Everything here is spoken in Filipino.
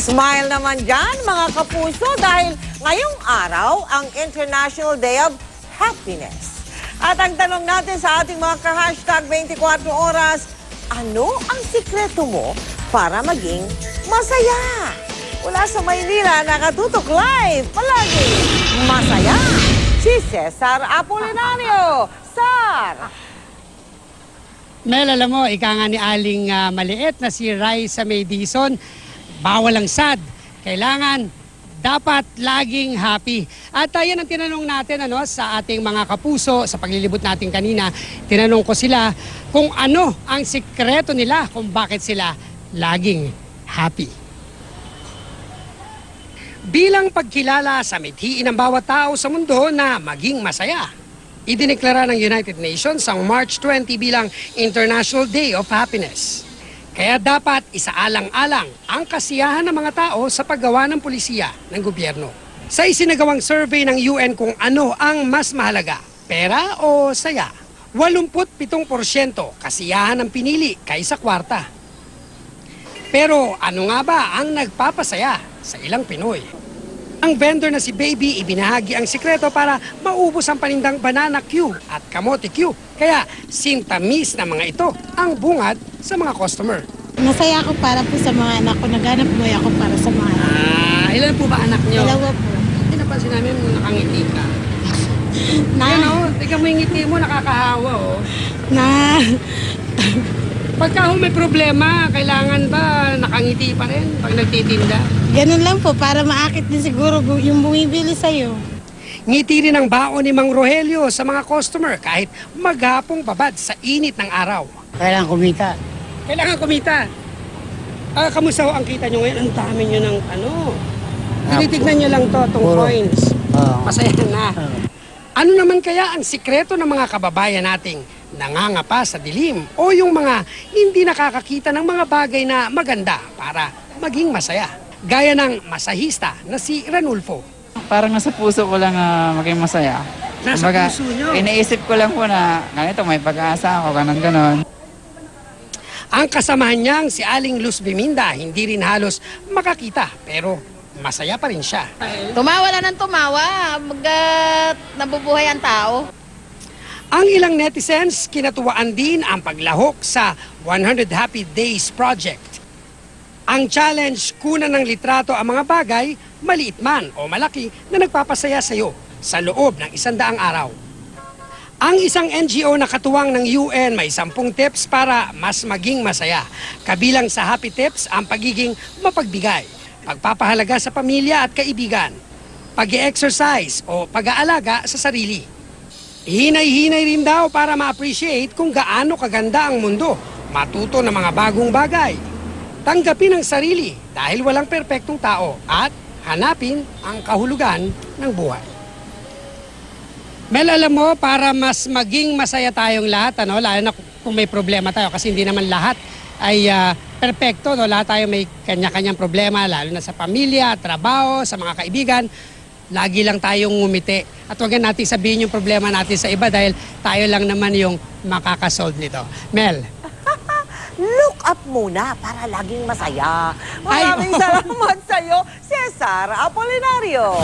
Smile naman dyan mga kapuso dahil ngayong araw ang International Day of Happiness. At ang tanong natin sa ating mga ka-hashtag 24 oras, ano ang sikreto mo para maging masaya? Mula sa Maynila, nakatutok live, palagi masaya, si Cesar Apolinario. Sar! Mel, alam mo, ika nga ni Aling maliit na si Raisa May Dizon, bawal ang sad. Kailangan, dapat laging happy. At yan ang tinanong natin sa ating mga kapuso, sa paglilibot natin kanina. Tinanong ko sila kung ano ang sikreto nila, kung bakit sila laging happy. Bilang pagkilala sa mithiin ng bawat tao sa mundo na maging masaya, idineklara ng United Nations ang March 20 bilang International Day of Happiness. Kaya dapat isaalang-alang ang kasiyahan ng mga tao sa paggawa ng pulisiya ng gobyerno. Sa isinagawang survey ng UN kung ano ang mas mahalaga, pera o saya, 87% kasiyahan ang pinili kaysa kwarta. Pero ano nga ba ang nagpapasaya sa ilang Pinoy? Ang vendor na si Baby ibinahagi ang sikreto para maubos ang panindang banana Q at kamote Q. Kaya sintamis na mga ito ang bungad sa mga customer. Masaya ako para po sa mga anak ko. Naghanap buhay ako para sa mga anak. Ilan po ba anak niyo? Dalawa po. Napansin namin nakangiti ka. Tingnan mo yung ngiti mo, nakakahawa Na, Pagka may problema, kailangan ba nakangiti pa rin pag nagtitinda? ganun lang po para maakit din siguro yung bumibili sa'yo. Ngiti rin ang baon ni Mang Rogelio sa mga customer kahit maghapong babad sa init ng araw. Kailangan kumita. Kailangan kumita. Kamusta ho ang kita nyo ngayon? Ang dami nyo ng tinitignan nyo lang itong coins. Masaya na. Ano naman kaya ang sikreto ng mga kababayan nating nangangapa sa dilim o yung mga hindi nakakakita ng mga bagay na maganda para maging masaya? Gaya ng masahista na si Ranulfo. Parang nasa puso ko lang maging masaya. Nasa puso nyo? Iniisip ko lang po na ganito, may pag-asa ako, ganon. Ang kasamahan niyang si Aling Luz Biminda hindi rin halos makakita pero masaya pa rin siya. Tumawa lang ng tumawa, nabubuhay ang tao. Ang ilang netizens kinatuwaan din ang paglahok sa 100 Happy Days Project. Ang challenge, kunan ng litrato ang mga bagay, maliit man o malaki, na nagpapasaya sa iyo sa loob ng 100 araw. Ang isang NGO na katuwang ng UN may 10 tips para mas maging masaya. Kabilang sa happy tips ang pagiging mapagbigay, pagpapahalaga sa pamilya at kaibigan, pag-exercise o pag-aalaga sa sarili. Hinay-hinay rin daw para ma-appreciate kung gaano kaganda ang mundo, matuto ng mga bagong bagay, tanggapin ang sarili dahil walang perpektong tao at hanapin ang kahulugan ng buhay. Mel, alam mo, para mas maging masaya tayong lahat, lalo na kung may problema tayo, kasi hindi naman lahat ay perpekto, lahat tayo may kanya-kanyang problema, lalo na sa pamilya, trabaho, sa mga kaibigan. Lagi lang tayong ngumiti. At huwag natin sabihin yung problema natin sa iba dahil tayo lang naman yung makakasolve nito. Mel. Look up muna para laging masaya. Maraming salamat sa'yo, Cesar Apolinario.